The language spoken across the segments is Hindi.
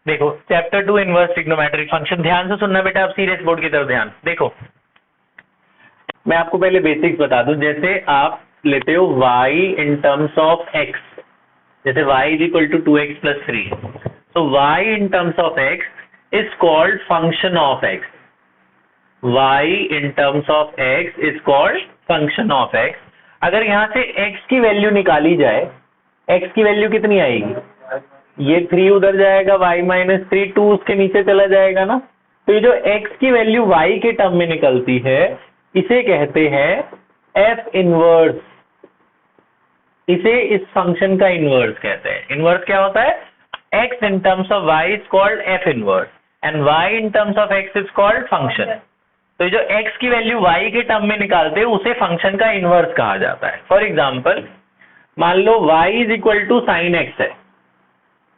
देखो चैप्टर 2 इनवर्स ट्रिग्नोमेट्रिक फंक्शन, ध्यान से सुनना बेटा, अब सीरियस बोर्ड की तरफ ध्यान। देखो मैं आपको पहले बेसिक्स बता दूं, जैसे आप लेते हो y in terms of x, जैसे y is equal to 2x plus 3, तो y in terms of x is called function of x। y in terms of x is called function of x। अगर यहां से x की वैल्यू निकाली जाए, x की वैल्यू कितनी आएगी, ये 3 उधर जाएगा, y माइनस 3, 2 उसके नीचे चला जाएगा ना, तो ये जो x की वैल्यू y के टर्म में निकलती है इसे कहते हैं f इनवर्स। इसे इस फंक्शन का इनवर्स कहते हैं। इनवर्स क्या होता है, x in terms of y is called f inverse and y in terms of x is called function. तो जो x की वैल्यू y के टर्म में निकालते हैं उसे फंक्शन का इनवर्स कहा जाता है। फॉर एग्जाम्पल मान लो y is equal to sine x है,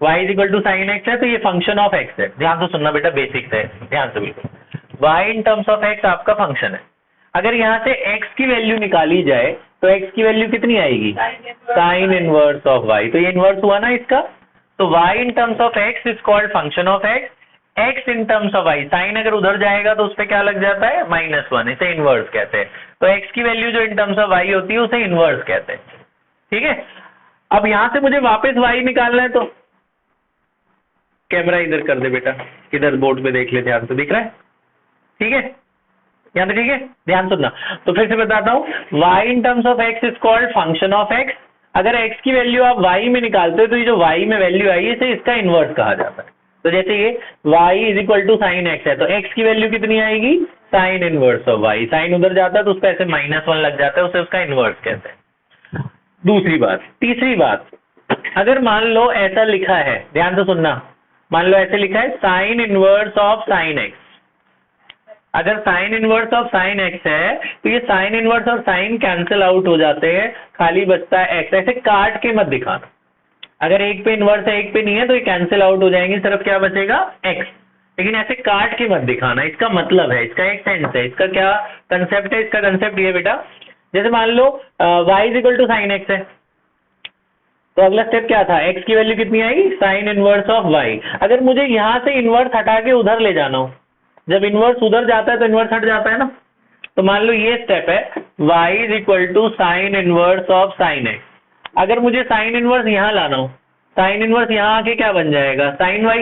y is equal to sine x है, तो ये फंक्शन ऑफ x है। ध्यान से सुनना बेटा, बेसिक्स है, ध्यान से बिल्कुल। y in terms of x आपका फंक्शन है। अगर यहां से x की वैल्यू निकाली जाए तो x की वैल्यू कितनी आएगी, साइन इनवर्स ऑफ y, तो ये इनवर्स हुआ ना इसका। तो y in terms of x is called function of x, x in terms of y, sine अगर उधर जाएगा तो उस पर क्या लग जाता है, -1, इसे इनवर्स कहते हैं। तो x की वैल्यू जो इन टर्म्स ऑफ y होती है उसे इनवर्स कहते हैं। ठीक है, अब यहां से मुझे वापस y निकालना है, तो कैमरा इधर कर दे बेटा, इधर बोर्ड पे देख ले, ध्यान से दिख रहा है, ठीक है, यहाँ पे ठीक है, ध्यान सुनना। तो फिर से बताता हूँ, y in terms of x is called function of x। अगर x की वैल्यू आप y में निकालते हो तो ये जो y में वैल्यू आई है इसे इसका इनवर्स कहा जाता है। तो जैसे ये y is equal to sine x है, तो x की वैल्यू कितनी आएगी, sine inverse of y, sine उधर जाता है तो उस पर ऐसे -1 लग जाता है, उसे उसका इनवर्स कहते हैं। दूसरी बात। तीसरी बात, अगर मान लो ऐसा लिखा है, ध्यान से सुनना, मान लो ऐसे लिखा है sine inverse of sine x. अगर sine inverse of sine x है तो ये साइन इनवर्स और साइन कैंसिल आउट हो जाते हैं, खाली बचता है एक्स। ऐसे काट के मत दिखाना, अगर एक पे इनवर्स है एक पे नहीं है तो ये कैंसिल आउट हो जाएंगे, सिर्फ क्या बचेगा, एक्स। लेकिन ऐसे काट के मत दिखाना, इसका मतलब है, इसका एक सेंस है, इसका क्या कंसेप्ट है, इसका कंसेप्ट ये बेटा, जैसे मान लो y is equal to sine x है, तो अगला स्टेप क्या था, x की वैल्यू कितनी आई, साइन इनवर्स ऑफ y। अगर मुझे यहां से इनवर्स हटा के उधर ले जाना हो, जब इनवर्स उधर जाता है तो इनवर्स हट जाता है ना, तो मान लो ये स्टेप है, y is equal to sine inverse of sine x। अगर मुझे साइन इनवर्स यहाँ लाना हो, साइन इनवर्स यहाँ आके क्या बन जाएगा, साइन y,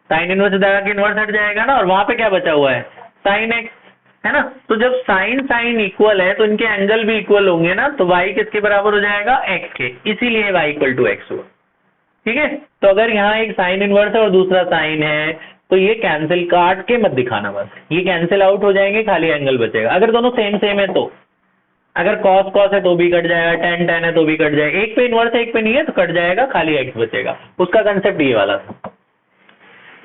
साइन इनवर्स इधर आके इनवर्स हट जाएगा ना, और वहां पे क्या बचा हुआ है, साइन x, है ना। तो जब साइन साइन इक्वल है तो इनके एंगल भी इक्वल होंगे ना, तो y किसके बराबर हो जाएगा, x के, इसीलिए y इक्वल टू x हुआ। ठीक है, तो अगर यहाँ एक साइन इनवर्स है और दूसरा साइन है तो ये कैंसिल, काट के मत दिखाना, बस ये कैंसिल आउट हो जाएंगे, खाली एंगल बचेगा। अगर दोनों सेम सेम है तो, अगर कॉस कॉस है तो भी कट जाएगा, टेन टेन है तो भी कट जाएगा, एक पे इनवर्स है एक पे नहीं है तो कट जाएगा, खाली x बचेगा। उसका कंसेप्ट ये वाला था।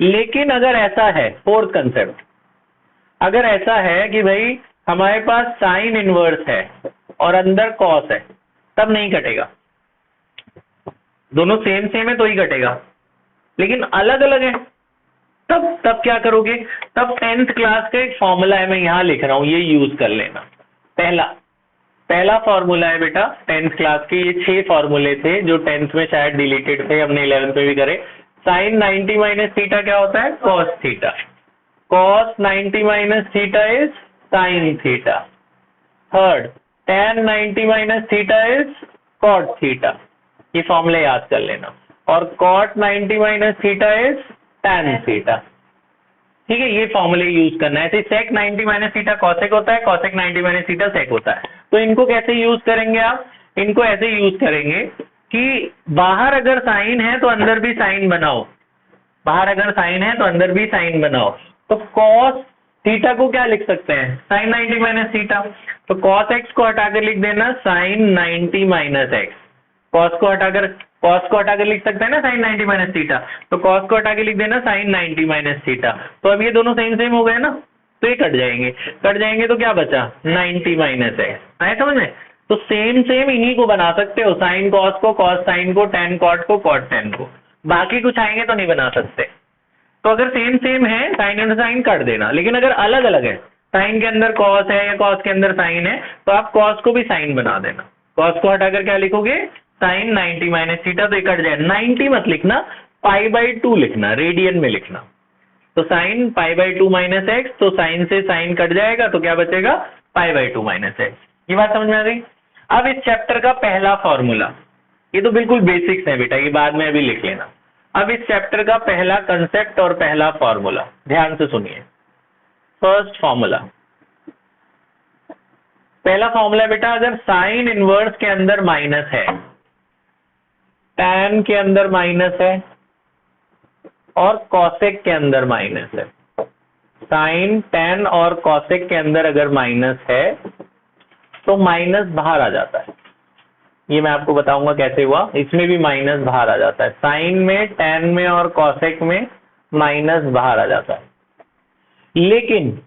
लेकिन अगर ऐसा है, फोर्थ कंसेप्ट, अगर ऐसा है कि भाई हमारे पास साइन इनवर्स है और अंदर कॉस है, तब नहीं कटेगा, दोनों सेम सेम है तो ही कटेगा, लेकिन अलग अलग है, तब क्या करोगे, तब 10th क्लास का एक फॉर्मूला है, मैं यहां लिख रहा हूं, ये यूज कर लेना। पहला फॉर्मूला है बेटा 10th क्लास के, ये 6 फॉर्मूले थे जो 10th में शायद डिलीटेड थे, हमने 11th में भी करे। साइन 90 माइनस थीटा क्या होता है, cos theta, cos 90 minus theta is sin theta. Third, tan 90 minus theta is cot theta. ये फॉर्मूले याद कर लेना। और cot 90 minus theta is tan theta. ठीक है, ये फॉर्मूले यूज करना है। ऐसे sec 90 minus theta cosec होता है, cosec 90 minus theta sec होता है। तो इनको कैसे यूज करेंगे आप, इनको ऐसे यूज करेंगे कि बाहर अगर साइन है तो अंदर भी साइन बनाओ, बाहर अगर साइन है तो अंदर भी साइन बनाओ। तो cos थीटा को क्या लिख सकते हैं, sin 90 माइनस थीटा, तो cos x को हटाकर लिख देना sin 90 माइनस एक्स। cos को हटाकर लिख सकते हैं ना sin 90 माइनस थीटा, तो cos को हटाकर लिख देना sin 90 माइनस थीटा। तो अब ये दोनों सेम सेम हो गए ना, तो ये कट जाएंगे, तो क्या बचा 90 माइनस एक्स। आया समझ में। तो सेम सेम इन्हीं को बना सकते हो, साइन cos को, cos साइन को, tan cot को, cot tan को, बाकी कुछ आएंगे तो नहीं बना सकते। तो अगर सेम सेम है, साइन और साइन काट देना, लेकिन अगर अलग अलग है, साइन के अंदर कॉस है या कॉस के अंदर साइन है, तो आप कॉस को भी साइन बना देना। कॉस को हटाकर क्या लिखोगे, साइन 90 माइनस थीटा, तो ये कट जाए। 90 मत लिखना, π/2 लिखना, रेडियन में लिखना। तो साइन π/2 माइनस एक्स, तो साइन से साइन कट जाएगा तो क्या बचेगा, π/2 माइनस एक्स। ये बात समझ में आ गई। अब इस चैप्टर का पहला फॉर्मूला, ये तो बिल्कुल बेसिक्स है बेटा, ये बाद में अभी लिख लेना। अब इस चैप्टर का पहला कंसेप्ट और पहला फॉर्मूला ध्यान से सुनिए। फर्स्ट फॉर्मूला, पहला फॉर्मूला बेटा, अगर साइन इनवर्स के अंदर माइनस है, टैन के अंदर माइनस है और कॉसेक के अंदर माइनस है, साइन टैन और कॉसेक के अंदर अगर माइनस है तो माइनस बाहर आ जाता है। ये मैं आपको बताऊंगा कैसे हुआ। इसमें भी माइनस बाहर आ जाता है, साइन में, टैन में और कॉसेक में माइनस बाहर आ जाता है। लेकिन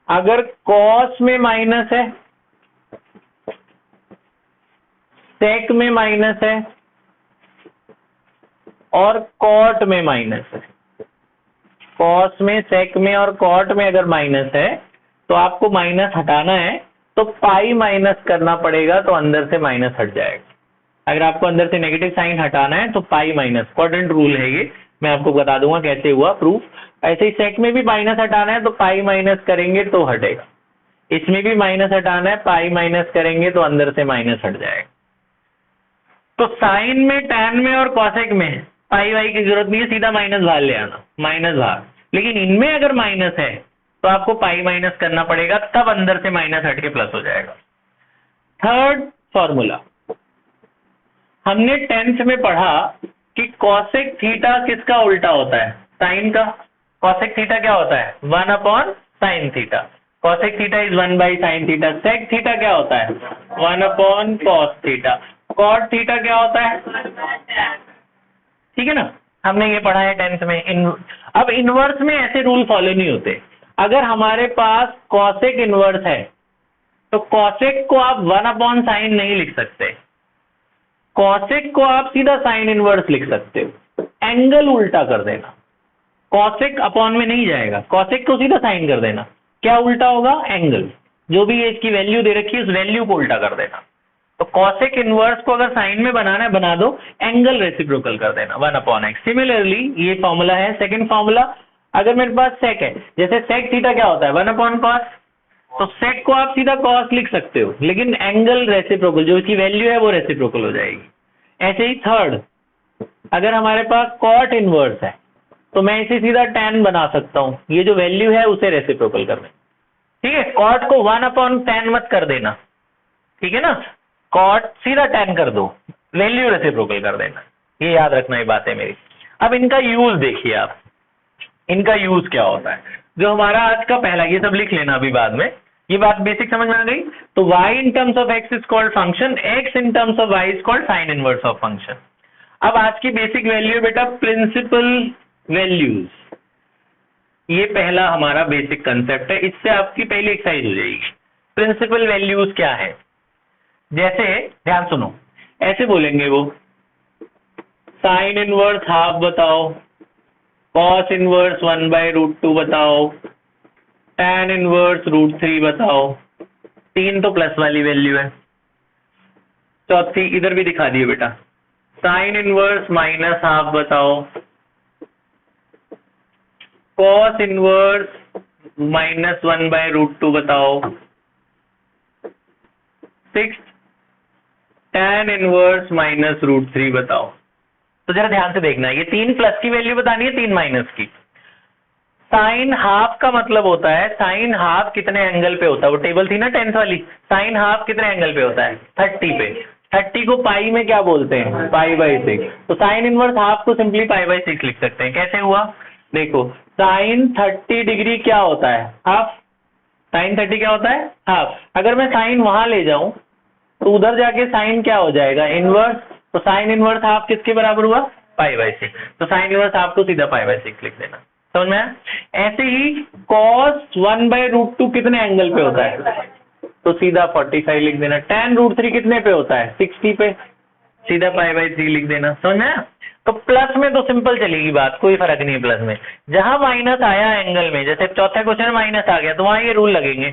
अगर कॉस में माइनस है, सेक में माइनस है और कॉट में माइनस है, कॉस में, सेक में और कॉट में अगर माइनस है तो आपको माइनस हटाना है तो पाई माइनस करना पड़ेगा, तो अंदर से माइनस हट जाएगा। अगर आपको अंदर से नेगेटिव साइन हटाना है तो पाई माइनस, इंपॉर्टेंट रूल है ये, मैं आपको बता दूंगा कैसे हुआ प्रूफ। ऐसे ही सेक में भी माइनस हटाना है तो पाई माइनस करेंगे तो हटेगा, इसमें भी माइनस हटाना है, पाई माइनस करेंगे तो अंदर से माइनस हट जाएगा। तो साइन में, टैन में और कॉसेक में पाई वाई की जरूरत नहीं है, सीधा माइनस बाहर ले आना, माइनस बाहर। लेकिन इनमें अगर माइनस है तो आपको पाई माइनस करना पड़ेगा, तब अंदर से माइनस हट के प्लस हो जाएगा। थर्ड फॉर्मूला, हमने 10th में पढ़ा कि कॉसेक थीटा किसका उल्टा होता है, साइन का। कॉसेक थीटा क्या होता है, 1/sin थीटा। कॉसेक थीटा इज 1/sin थीटा। सेक थीटा क्या होता है, 1/cos थीटा। कॉट थीटा क्या होता है, ठीक है ना, हमने ये पढ़ा है 10th में। अब इनवर्स में ऐसे रूल फॉलो नहीं होते। अगर हमारे पास कॉसेक इनवर्स है तो कॉसेक को आप 1/sin नहीं लिख सकते, कॉसेक को आप सीधा साइन इनवर्स लिख सकते हो। एंगल उल्टा कर देना, कॉसेक अपॉन में नहीं जाएगा, कॉसेक को सीधा साइन कर देना। क्या उल्टा होगा, एंगल, जो भी इसकी वैल्यू दे रखी है उस वैल्यू को उल्टा कर देना। तो कॉसेक इनवर्स को अगर साइन में बनाना है बना दो, एंगल रेसिप्रोकल कर देना 1/x। सिमिलरली ये फॉर्मूला है। सेकंड फॉर्मूला, अगर मेरे पास सेक है, जैसे सेक थीटा क्या होता है, 1/cos, तो सेक को आप सीधा कॉस लिख सकते हो, लेकिन एंगल रेसिप्रोकल, जो इसकी वैल्यू है वो रेसिप्रोकल हो जाएगी। ऐसे ही थर्ड, अगर हमारे पास कॉट इनवर्स है तो मैं इसे सीधा tan बना सकता हूं, ये जो वैल्यू है उसे रेसिप्रोकल करना, ठीक है। कॉट को 1/tan मत कर देना, ठीक है ना, कॉट सीधा tan कर दो, वैल्यू रेसिप्रोकल कर देना, ये याद रखना, ये बात है मेरी। अब इनका यूज देखिए आप, इनका यूज क्या होता है। जो हमारा आज का पहला, ये सब लिख लेना अभी बाद में, ये बात बेसिक समझ में आ गई। तो y in terms of x is called function, x in terms of y is called sin inverse of function। अब आज की बेसिक वैल्यू बेटा प्रिंसिपल वैल्यूज, ये पहला हमारा बेसिक कंसेप्ट है, इससे आपकी पहली एक्सरसाइज हो जाएगी। प्रिंसिपल वैल्यूज क्या है, जैसे ध्यान सुनो, ऐसे बोलेंगे वो, साइन इनवर्स हाफ बताओ, कॉस इनवर्स 1/√2 बताओ, tan इनवर्स √3 बताओ। 3 तो प्लस वाली वैल्यू है। चौथी इधर भी दिखा दिए बेटा, साइन इनवर्स -½ बताओ, कॉस इनवर्स -1/√2 बताओ। 6 tan इनवर्स -√3 बताओ। तो जरा ध्यान से देखना, ये 3 प्लस की वैल्यू बतानी है, 3 माइनस की। साइन हाफ का मतलब होता है, साइन हाफ कितने एंगल पे होता है, वो टेबल थी ना 10th वाली, साइन हाफ कितने एंगल पे होता है, 30 पे। 30 को पाई में क्या बोलते हैं, π/6। तो साइन इनवर्स हाफ को सिंपली π/6 लिख सकते हैं। कैसे हुआ, देखो, साइन 30 डिग्री क्या होता है, हाफ। साइन 30 क्या होता है, हाफ। अगर मैं साइन वहां ले जाऊं तो उधर जाके साइन क्या हो जाएगा, इनवर्स। तो साइन इनवर्स हाफ किसके बराबर हुआ, π/6। तो साइन इनवर्स हाफ को सीधा π/6 लिख देना, समझ में आया। ऐसे ही cos 1/√2 कितने एंगल पे होता है, तो सीधा 45 लिख देना। tan √3 कितने पे होता है, 60 पे, सीधा π/3 लिख देना, समझ में आया। तो प्लस में तो सिंपल चलेगी बात, कोई फर्क नहीं है प्लस में। जहां माइनस आया एंगल में, जैसे चौथे क्वेश्चन में माइनस आ गया तो वहां ये रूल लगेंगे,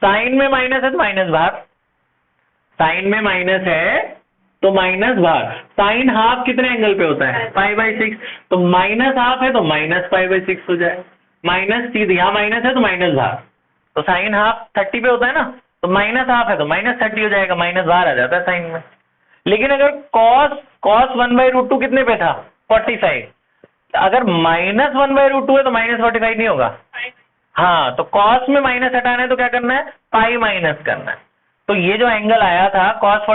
साइन में माइनस है तो माइनस बाहर, साइन में माइनस है तो माइनस बाहर। साइन हाफ कितने एंगल पे होता है? π/6। तो माइनस हाफ है तो माइनस π/6 हो जाए। माइनस सीधे यहाँ माइनस है तो माइनस बाहर। तो साइन हाफ 30 पे होता है ना, तो माइनस हाफ है तो माइनस 30 हो जाएगा, माइनस बाहर आ जाता है साइन में। लेकिन अगर cos 1/√2 कितने पे था? 45। अगर माइनस 1/√2 है तो माइनस 45 नहीं होगा? हाँ, तो cos में माइनस हटाना है तो क्या करना है? पाई माइनस करना है। तो ये जो एंगल आया था cos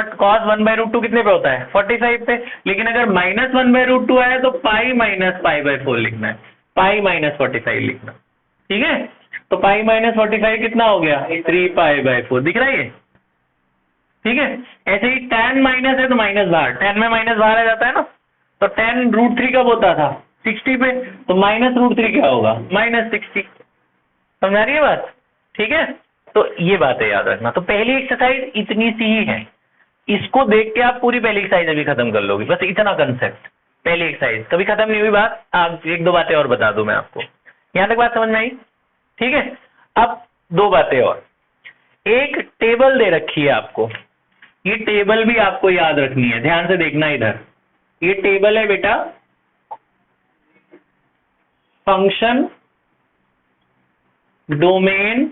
1/√2 कितने पे होता है? 45 पे। लेकिन अगर माइनस 1/√2 आया तो पाई माइनस π/4 लिखना है, पाई माइनस 45 लिखना। ठीक है, तो पाई माइनस 45 कितना हो गया? 3π/4। दिख रहा है ये? ठीक है। ऐसे ही tan माइनस है तो माइनस बाहर, tan में माइनस बाहर आ जाता है ना, तो tan √3 कब होता था? 60 पे। तो माइनस √3 क्या होगा? -60। समझ रही है बात? ठीक है, तो ये बात है याद रखना। तो पहली एक्सरसाइज इतनी सी ही है, इसको देख के आप पूरी पहली एक्सरसाइज अभी खत्म कर लोगे, बस इतना कंसेप्ट। पहली एक्सरसाइज कभी खत्म नहीं हुई बात, आप एक दो बातें और बता दूं मैं आपको। यहां तक बात समझ में आई? ठीक है, अब दो बातें और। एक टेबल दे रखी है आपको, ये टेबल भी आपको याद रखनी है, ध्यान से देखना इधर। ये टेबल है बेटा फंक्शन, डोमेन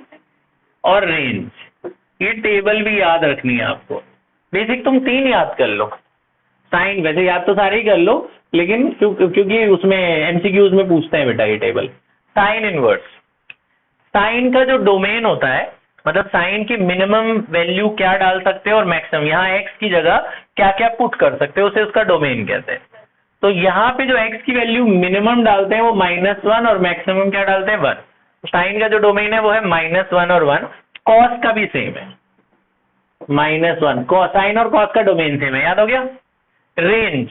और रेंज। ये टेबल भी याद रखनी है आपको। बेसिक तुम 3 याद कर लो। साइन वैसे याद तो सारे ही कर लो, लेकिन क्योंकि उसमें एमसीक्यूज में पूछते हैं बेटा ये टेबल। साइन इनवर्स, साइन का जो डोमेन होता है, मतलब साइन की मिनिमम वैल्यू क्या डाल सकते हो और मैक्सिमम, यहाँ एक्स की जगह क्या क्या पुट कर सकते हो, उसे उसका डोमेन कहते हैं। तो यहाँ पे जो एक्स की वैल्यू मिनिमम डालते हैं वो -1 और मैक्सिमम क्या डालते हैं? 1। साइन का जो डोमेन है वो है -1 और 1। कॉस का भी सेम है, -1। साइन और कॉस का डोमेन सेम है, याद हो गया? रेंज,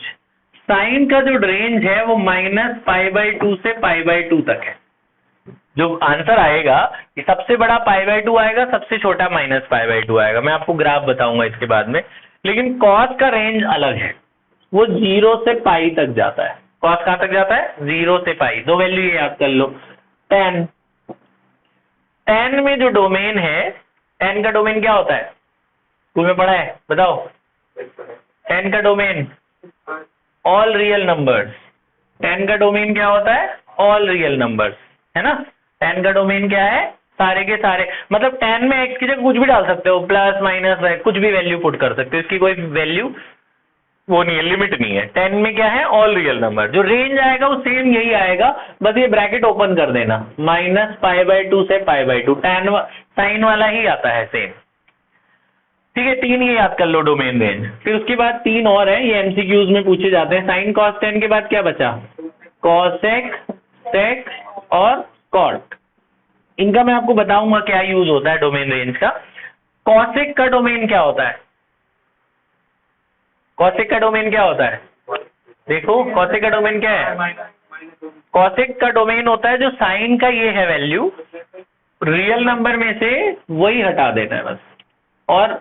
साइन का जो रेंज है वो -π/2 से π/2 तक है। जो आंसर आएगा कि सबसे बड़ा π/2 आएगा, सबसे छोटा -π/2 आएगा। मैं आपको ग्राफ बताऊंगा इसके बाद में। लेकिन कॉस का रेंज अलग है, वो 0 से पाई तक जाता है। कॉस कहां तक जाता है? 0 से पाई। दो वैल्यू ये याद कर लो। tan, tan में जो डोमेन है, tan का डोमेन क्या होता है? स्कूल में पढ़ा है, बताओ। tan का domain all real numbers. tan का डोमेन क्या होता है? ऑल रियल नंबर्स, है ना। tan का डोमेन क्या है? सारे के सारे, मतलब tan में x की जगह कुछ भी डाल सकते हो, प्लस माइनस कुछ भी वैल्यू पुट कर सकते हो, इसकी कोई वैल्यू वो नहीं है, लिमिट नहीं है। 10 में क्या है? All real number. जो रेंज आएगा वो सेम यही आएगा, बस ये ब्रैकेट ओपन कर देना, -π/2 से π/2। tan साइन वाला ही आता है सेम। ठीक है, 3 ये याद कर लो डोमेन रेंज। फिर उसके बाद 3 और है, ये एमसीक्यूज में पूछे जाते हैं। साइन cos tan के बाद क्या बचा? cosec, sec और cot। इनका मैं आपको बताऊंगा क्या यूज होता है डोमेन रेंज का। cosec का डोमेन क्या होता है? कॉसेक का डोमेन क्या होता है? देखो कॉसेक का डोमेन क्या है? कॉसेक का डोमेन होता है जो साइन का ये है वैल्यू, रियल नंबर में से वही हटा देना है बस, और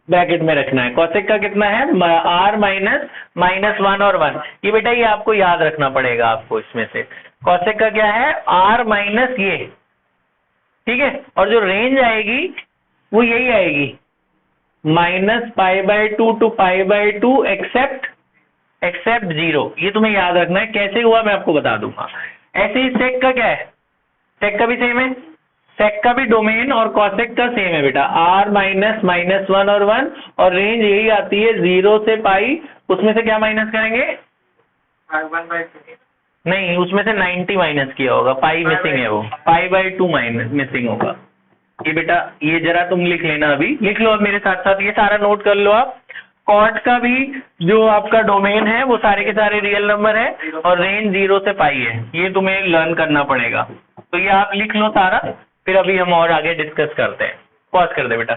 ब्रैकेट में रखना है। कॉसेक का कितना है? r -1 और 1। ये बेटा ये आपको याद रखना पड़ेगा आपको इसमें से। कॉसेक का क्या है? r माइनस ये, ठीक है। और जो रेंज आएगी वो यही आएगी, -π/2 to π/2 एक्सेप्ट 0। ये तुम्हें याद रखना है। कैसे हुआ मैं आपको बता दूंगा। ऐसे ही सेक का क्या है? सेक का भी सेम है, सेक का भी डोमेन और कॉसेक का सेम है बेटा, r -1 और 1, और रेंज यही आती है 0 से पाई। उसमें से क्या माइनस करेंगे? 1/2 नहीं, उसमें से 90 माइनस किया होगा, पाई मिसिंग है, वो π/2 माइनस मिसिंग होगा। ये बेटा ये जरा तुम लिख लेना, अभी लिख लो अब मेरे साथ साथ, ये सारा नोट कर लो आप। कॉट का भी जो आपका डोमेन है वो सारे के सारे रियल नंबर है, और रेंज 0 से पाई है। ये तुम्हें लर्न करना पड़ेगा, तो ये आप लिख लो सारा, फिर अभी हम और आगे डिस्कस करते हैं। पॉज कर दे बेटा।